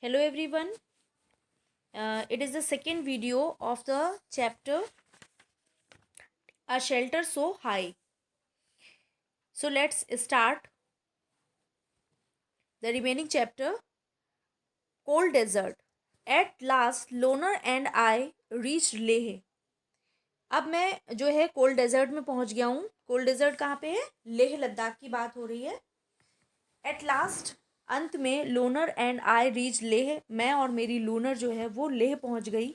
Hello everyone. It is the second video of the chapter A Shelter So High. So let's start the remaining chapter Cold Desert. At last Loner and I reached Leh. अब मैं जो है cold desert में पहुंच गया हूँ. Cold desert कहाँ पे है? लेह लद्दाख की बात हो रही है. एट लास्ट अंत में loner and I reach Leh. मैं और मेरी लूनर जो है वो लेह पहुंच गई.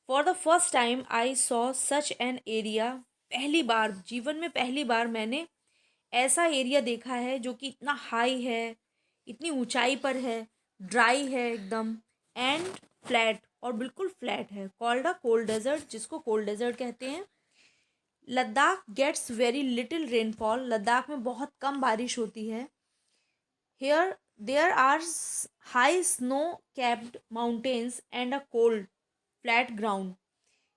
For the first time I saw such an area. पहली बार जीवन में पहली बार मैंने ऐसा एरिया देखा है जो कि इतना हाई है, इतनी ऊंचाई पर है, ड्राई है एकदम एंड फ्लैट, और बिल्कुल फ्लैट है. कॉल्ड अ कोल्ड डेजर्ट, जिसको कोल्ड डेजर्ट कहते हैं. Ladakh gets very little rainfall. Ladakh में बहुत कम बारिश होती है. Here there are high snow capped mountains and a cold flat ground.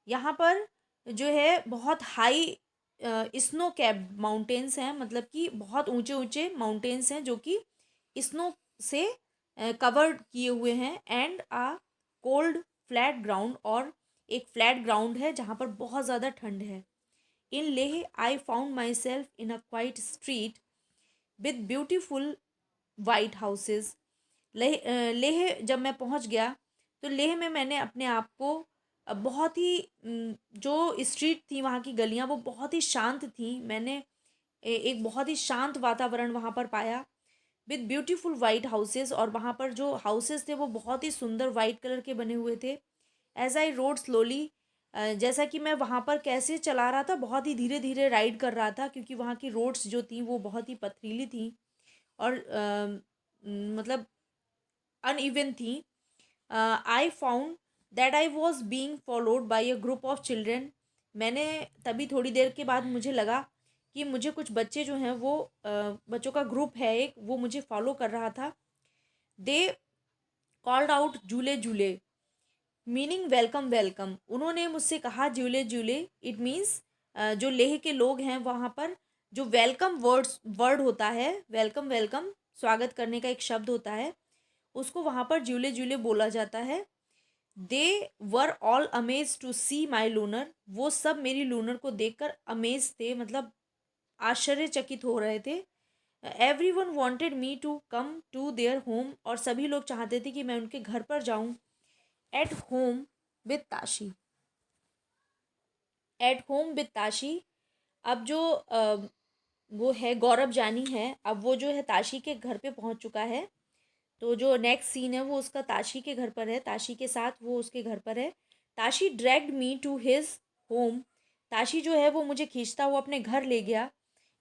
यहाँ पर जो है बहुत हाई स्नो कैप्ड माउंटेन्स हैं, मतलब कि बहुत ऊंचे ऊंचे माउंटेन्स हैं जो कि स्नो से कवर्ड किए हुए हैं. And a cold flat ground, और एक फ्लैट ग्राउंड है जहाँ पर बहुत ज़्यादा ठंड है. In Leh I found myself in a quiet street with beautiful white houses. Leh जब मैं पहुंच गया तो लेह में मैंने अपने आप को बहुत ही जो स्ट्रीट थी, वहाँ की गलियाँ वो बहुत ही शांत थी. मैंने एक बहुत ही शांत वातावरण वहाँ पर पाया विद ब्यूटीफुल वाइट हाउसेस. और वहाँ पर जो हाउसेस थे वो बहुत ही सुंदर वाइट कलर के बने हुए थे. एज आई रोड स्लोली, जैसा कि मैं वहाँ पर कैसे चला रहा था, बहुत ही धीरे धीरे राइड कर रहा था क्योंकि वहाँ की रोड्स जो थी वो बहुत ही पथरीली थी और मतलब अनइवन थी. I found that I was being followed by a group of children. मैंने तभी थोड़ी देर के बाद मुझे लगा कि मुझे कुछ बच्चे जो हैं वो बच्चों का ग्रुप है एक, वो मुझे फॉलो कर रहा था. They called out Julley Julley, meaning welcome welcome. उन्होंने मुझसे कहा जूले जूले. इट मीन्स जो लेह के लोग हैं वहाँ पर जो वेलकम वर्ड होता है, वेलकम वेलकम स्वागत करने का एक शब्द होता है, उसको वहाँ पर जूले जूले बोला जाता है. They were all amazed to see my loner. वो सब मेरी लूनर को देखकर अमेज थे, मतलब आश्चर्यचकित हो रहे थे. Everyone wanted me to come to their home. और सभी लोग चाहते थे कि मैं उनके घर पर जाऊं. At home with Tashi. At home with Tashi. अब जो वो है गौरव जानी है, अब वो जो है ताशी के घर पे पहुंच चुका है. तो जो नेक्स्ट सीन है वो उसका ताशी के घर पर है, ताशी के साथ वो उसके घर पर है. Tashi dragged me to his home. Tashi जो है वो मुझे खींचता हुआ अपने घर ले गया.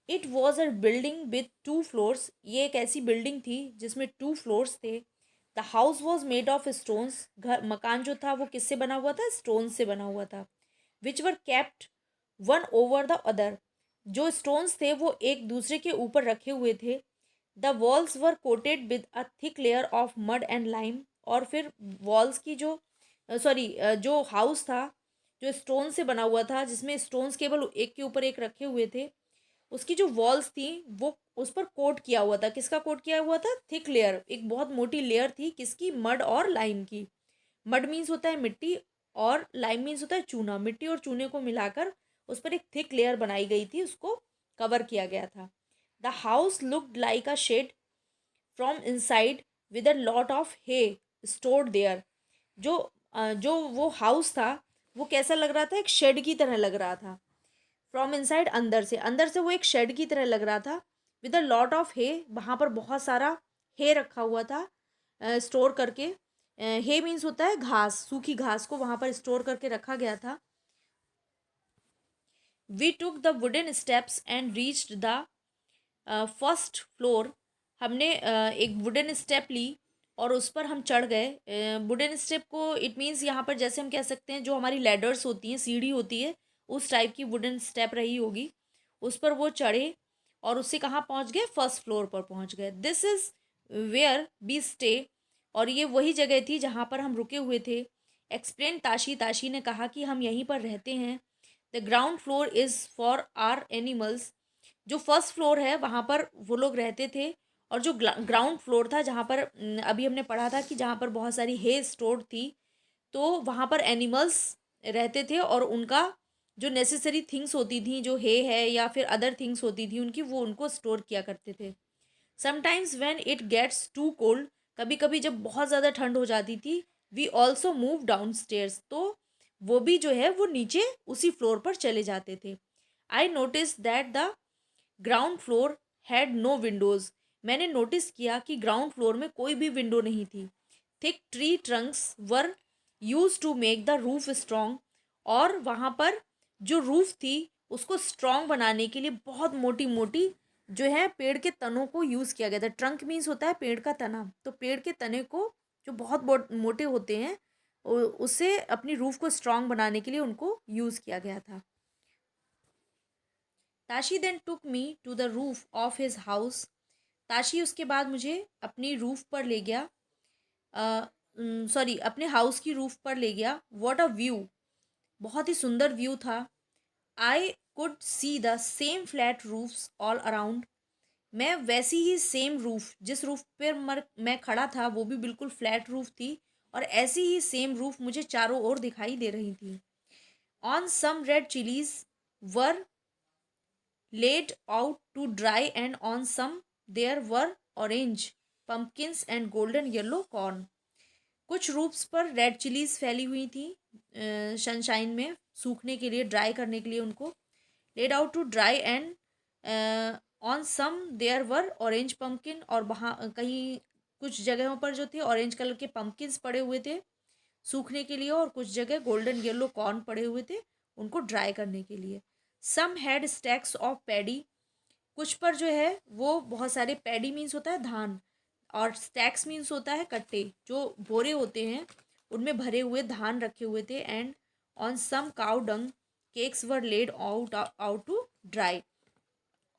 It was a building with 2 floors. ये एक ऐसी बिल्डिंग थी जिसमें 2 फ्लोर्स थे. The house was made of stones. घर मकान जो था वो किससे बना हुआ था? स्टोन से बना हुआ था. Which were kept one over the other. जो स्टोन्स थे वो एक दूसरे के ऊपर रखे हुए थे. The walls were coated with a thick layer of mud and lime. और फिर वॉल्स की जो सॉरी जो हाउस था जो स्टोन से बना हुआ था, जिसमें स्टोन्स केवल एक के ऊपर एक रखे हुए थे, उसकी जो वॉल्स थी वो उस पर कोट किया हुआ था. किसका कोट किया हुआ था? थिक लेयर, एक बहुत मोटी लेयर थी. किसकी? मड और लाइम की. मड मीन्स होता है मिट्टी और लाइम मीन्स होता है चूना. मिट्टी और चूने को मिलाकर उस पर एक थिक लेयर बनाई गई थी, उसको कवर किया गया था. The house looked like a shed from inside with a lot of hay stored there. जो वो हाउस था वो कैसा लग रहा था? एक शेड की तरह लग रहा था. फ्रॉम इनसाइड, अंदर से वो एक शेड की तरह लग रहा था. विद अ लॉट ऑफ हे, वहाँ पर बहुत सारा हे रखा हुआ था स्टोर करके. हे मीन्स होता है घास, सूखी घास को वहाँ पर स्टोर करके रखा गया था. We took the wooden steps and reached the first floor. हमने एक वुडन स्टेप ली और उस पर हम चढ़ गए. वुडन स्टेप को इट मीन्स यहाँ पर जैसे हम कह सकते हैं जो हमारी लैडर्स होती हैं, सीढ़ी होती है, उस टाइप की वुडन स्टेप रही होगी. उस पर वो चढ़े और उससे कहाँ पहुँच गए? फर्स्ट फ्लोर पर पहुँच गए. This is where we stay. और ये वही जगह थी जहाँ पर हम रुके हुए थे. एक्सप्लेन ताशी. ताशी ने कहा कि हम यहीं पर रहते हैं. The ground floor is for our animals. जो फर्स्ट फ्लोर है वहाँ पर वो लोग रहते थे और जो ग्राउंड फ्लोर था जहाँ पर अभी हमने पढ़ा था कि जहाँ पर बहुत सारी हे स्टोर्ड थी, तो वहाँ पर एनिमल्स रहते थे और उनका जो नेसेसरी थिंग्स होती थी, जो हे है या फिर अदर थिंग्स होती थी उनकी, वो उनको स्टोर किया करते थे। Sometimes when it gets too cold, कभी कभी जब बहुत ज़्यादा ठंड हो जाती थी, we also move downstairs, तो वो भी जो है वो नीचे उसी फ्लोर पर चले जाते थे। I notice that the ground floor had no windows, मैंने नोटिस किया कि ग्राउंड फ्लोर में कोई भी विंडो नहीं थी। Thick tree trunks were used to make the roof strong, और वहाँ पर जो रूफ थी उसको स्ट्रॉन्ग बनाने के लिए बहुत मोटी मोटी जो है पेड़ के तनों को यूज़ किया गया था। ट्रंक मीन्स होता है पेड़ का तना, तो पेड़ के तने को जो बहुत मोटे होते हैं उससे अपनी रूफ को स्ट्रॉन्ग बनाने के लिए उनको यूज़ किया गया था। Tashi then took me to the roof of his house, Tashi उसके बाद मुझे अपनी रूफ पर ले गया, सॉरी अपने हाउस की रूफ पर ले गया। व्हाट अ व्यू, बहुत ही सुंदर व्यू था। आई could see the same flat roofs all around, मैं वैसी ही सेम रूफ, जिस रूफ पर मैं खड़ा था वो भी बिल्कुल फ्लैट रूफ थी, और ऐसी ही सेम रूफ मुझे चारों ओर दिखाई दे रही थी। On some red chillies were laid out to dry, and on some there were orange pumpkins and golden yellow corn. कुछ रूफ्स पर रेड चिलीज फैली हुई थी सनशाइन में सूखने के लिए, ड्राई करने के लिए उनको। Laid out to dry, and on some there were orange pumpkin, और वहाँ कहीं कुछ जगहों पर जो थे ऑरेंज कलर के पम्पकिन्स पड़े हुए थे सूखने के लिए, और कुछ जगह गोल्डन येलो कॉर्न पड़े हुए थे उनको ड्राई करने के लिए। सम हैड स्टैक्स ऑफ पैडी, कुछ पर जो है वो बहुत सारे, पैडी मीन्स होता है धान, और स्टैक्स मीन्स होता है कट्टे, जो बोरे होते हैं उनमें भरे हुए धान रखे हुए थे। And on some cow dung cakes were laid out to dry,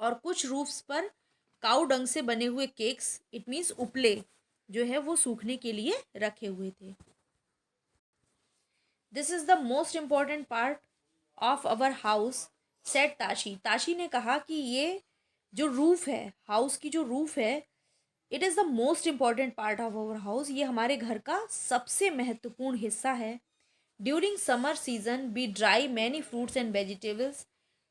और कुछ रूफ्स पर काउ डंग से बने हुए केक्स, इट मीन्स उपले, जो है वो सूखने के लिए रखे हुए थे। This is the most important part of our house, said Tashi, Tashi ने कहा कि ये जो रूफ है, हाउस की जो रूफ है, it is the most important part of our house, ये हमारे घर का सबसे महत्वपूर्ण हिस्सा है। During summer season we dry many fruits and vegetables,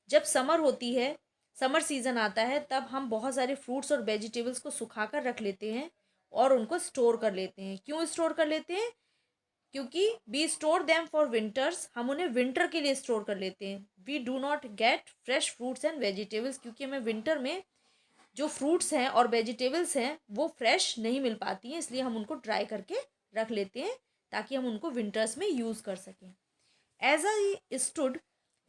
जब समर होती है, समर सीज़न आता है, तब हम बहुत सारे फ्रूट्स और वेजिटेबल्स को सुखा कर रख लेते हैं और उनको स्टोर कर लेते हैं। क्यों स्टोर कर लेते हैं? क्योंकि we store them for winters, हम उन्हें विंटर के लिए स्टोर कर लेते हैं। We do not get fresh fruits and vegetables, क्योंकि हमें विंटर में जो फ्रूट्स हैं और वेजिटेबल्स हैं वो फ्रेश नहीं मिल पाती हैं, इसलिए हम उनको ड्राई करके रख लेते हैं ताकि हम उनको विंटर्स में यूज़ कर सकें। As I stood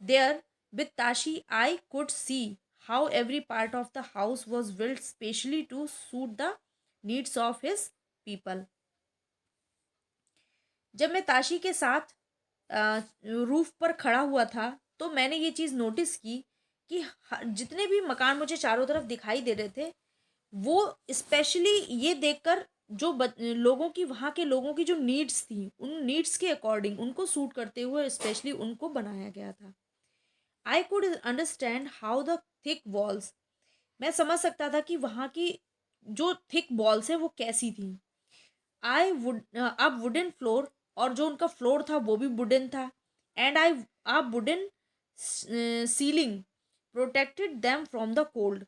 there with Tashi, I could see how every part of the house was built specially to suit the needs of his people. जब मैं ताशी के साथ रूफ पर खड़ा हुआ था, तो मैंने ये चीज़ नोटिस की कि जितने भी मकान मुझे चारों तरफ दिखाई दे रहे थे, वो स्पेशली ये देखकर जो लोगों की, वहाँ के लोगों की जो नीड्स थी, उन नीड्स के अकॉर्डिंग, उनको सूट करते हुए स्पेशली उनको बनाया गया था। I could understand how the thick walls, मैं समझ सकता था कि वहाँ की जो थिक वॉल्स हैं वो कैसी थी। आई वुड अब वुडन फ्लोर, और जो उनका फ्लोर था वो भी वुडन था। एंड आई अब wooden ceiling protected them from the cold,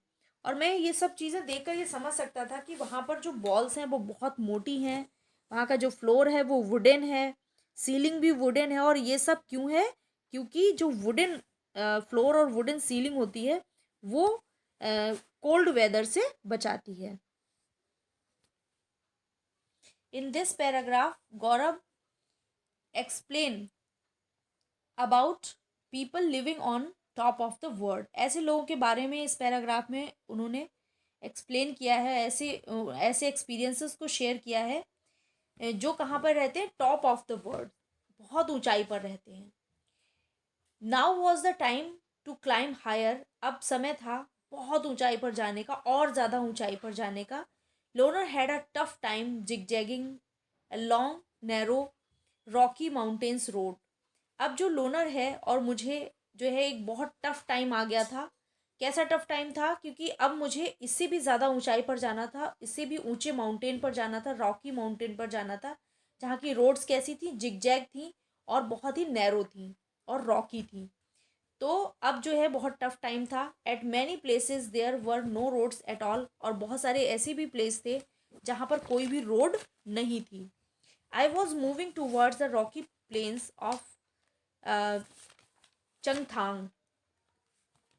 और मैं ये सब चीज़ें देखकर ये समझ सकता था कि वहाँ पर जो वॉल्स हैं वो बहुत मोटी हैं, वहाँ का जो फ्लोर है वो वुडन है, सीलिंग भी वुडन है। और ये सब क्यों है? क्योंकि जो वुडन फ्लोर और वुडन सीलिंग होती है वो कोल्ड वेदर से बचाती है। In this paragraph, Gaurav explain about people living on top of the world. ऐसे लोगों के बारे में इस पैराग्राफ में उन्होंने एक्सप्लेन किया है, ऐसे ऐसे एक्सपीरियंसेस को शेयर किया है जो कहाँ पर रहते हैं, टॉप ऑफ द वर्ल्ड, बहुत ऊंचाई पर रहते हैं। Now was the time to climb higher, अब समय था बहुत ऊंचाई पर जाने का, और ज़्यादा ऊंचाई पर जाने का। Loner had a tough time zigzagging long narrow rocky mountains road, अब जो लोनर है और मुझे जो है एक बहुत टफ टाइम आ गया था कैसा टफ टाइम था, क्योंकि अब मुझे इससे भी ज़्यादा ऊंचाई पर जाना था, इससे भी ऊंचे माउंटेन पर जाना था, रॉकी माउंटेन पर जाना था, जहाँ की रोड्स कैसी थी, जिगजैग थी और बहुत ही नैरो थी और रॉकी थी। तो अब जो है बहुत टफ टाइम था। At many places there were no roads at all, और बहुत सारे ऐसे भी प्लेस थे जहाँ पर कोई भी रोड नहीं थी। I was moving towards the rocky plains of Changthang.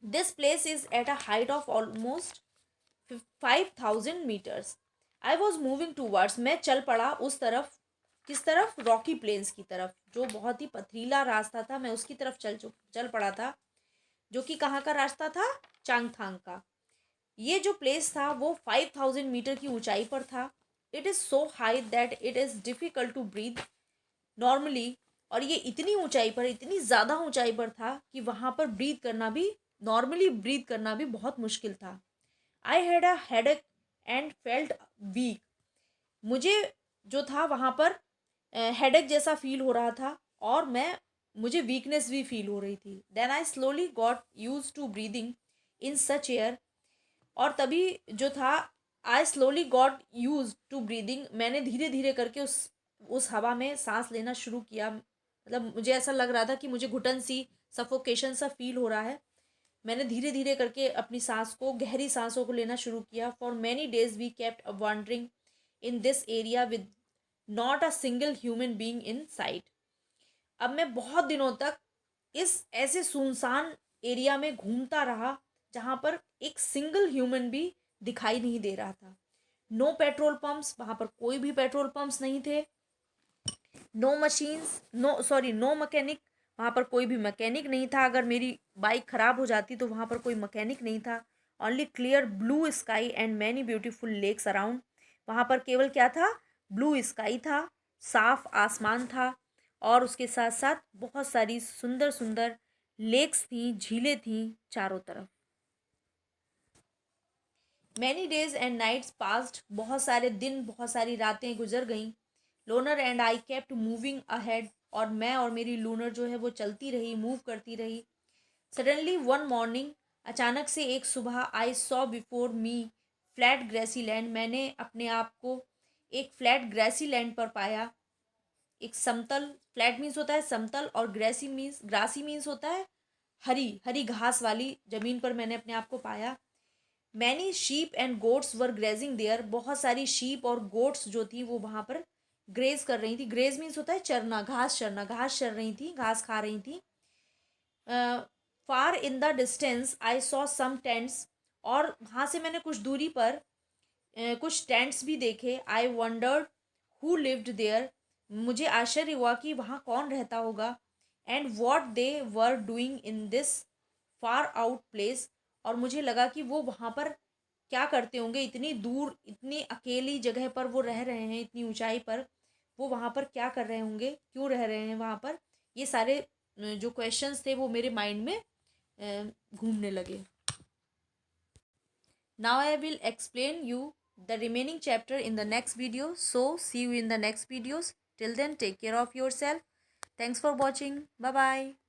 This place is at a height of almost 5,000 metres. I was moving towards, मैं चल पड़ा उस तरफ। किस तरफ? रॉकी प्लेन्स की तरफ, जो बहुत ही पथरीला रास्ता था, मैं उसकी तरफ चल पड़ा था, जो कि कहाँ का रास्ता था? चांगथांग का। ये जो प्लेस था वो 5,000 मीटर की ऊंचाई पर था। It is so high that it is difficult to breathe normally. और ये इतनी ऊंचाई पर, इतनी ज़्यादा ऊंचाई पर था कि वहाँ पर ब्रीथ करना भी, नॉर्मली ब्रीथ करना भी बहुत मुश्किल था। I had a headache and felt weak. मुझे जो था वहाँ पर हेडेक जैसा फील हो रहा था, और मुझे वीकनेस भी फील हो रही थी। Then I slowly got used to breathing in such air. और तभी जो था, I slowly got used to breathing, मैंने धीरे धीरे करके उस हवा में सांस लेना शुरू किया। मतलब मुझे ऐसा लग रहा था कि मुझे घुटन सी, सफोकेशन सा फील हो रहा है। मैंने धीरे धीरे करके अपनी सांस को, गहरी सांसों को लेना शुरू किया। For many days we kept wandering in this area with not a single human being in sight. अब मैं बहुत दिनों तक इस ऐसे सुनसान एरिया में घूमता रहा जहाँ पर एक सिंगल ह्यूमन भी दिखाई नहीं दे रहा था। नो पेट्रोल पंप्स, वहाँ पर कोई भी पेट्रोल पंप्स नहीं थे। नो मशीन्स, नो मैकेनिक, वहाँ पर कोई भी मैकेनिक नहीं था। अगर मेरी बाइक ख़राब हो जाती तो वहाँ पर कोई मैकेनिक नहीं था। Only clear blue sky and many beautiful lakes around. वहाँ पर केवल क्या था? ब्लू स्काई था, साफ आसमान था, और उसके साथ साथ बहुत सारी सुंदर सुंदर लेक्स थी, झीलें थी चारों तरफ। Many days and nights passed, बहुत सारे दिन, बहुत सारी रातें गुजर गईं। Loner and I kept moving ahead, और मैं और मेरी लूनर जो है वो चलती रही, मूव करती रही। सडनली वन मॉर्निंग, अचानक से एक सुबह, I saw before me flat grassy land, मैंने अपने आप को एक फ्लैट ग्रेसी लैंड पर पाया। एक समतल, फ्लैट मीन्स होता है समतल, और ग्रासी मीन्स होता है हरी हरी घास वाली जमीन पर मैंने अपने आप को पाया। Many sheep and goats were grazing there, बहुत सारी शीप और गोट्स जो थी वो वहाँ पर ग्रेज कर रही थी। ग्रेज मीन्स होता है चरना, घास चरना, घास चर रही थी, घास खा रही थी। Far in the distance I saw some tents, और वहाँ से मैंने कुछ दूरी पर कुछ टेंट्स भी देखे। I wondered who lived there, मुझे आश्चर्य हुआ कि वहाँ कौन रहता होगा। And what they were doing in this far out place, और मुझे लगा कि वो वहाँ पर क्या करते होंगे, इतनी दूर, इतनी अकेली जगह पर वो रह रहे हैं, इतनी ऊंचाई पर वो वहाँ पर क्या कर रहे होंगे, क्यों रह रहे हैं वहाँ पर। ये सारे जो क्वेश्चंस थे वो मेरे माइंड में घूमने लगे। Now I will explain you the remaining chapter in the next video. So see you in the next videos. Till then, take care of yourself. Thanks for watching. Bye bye.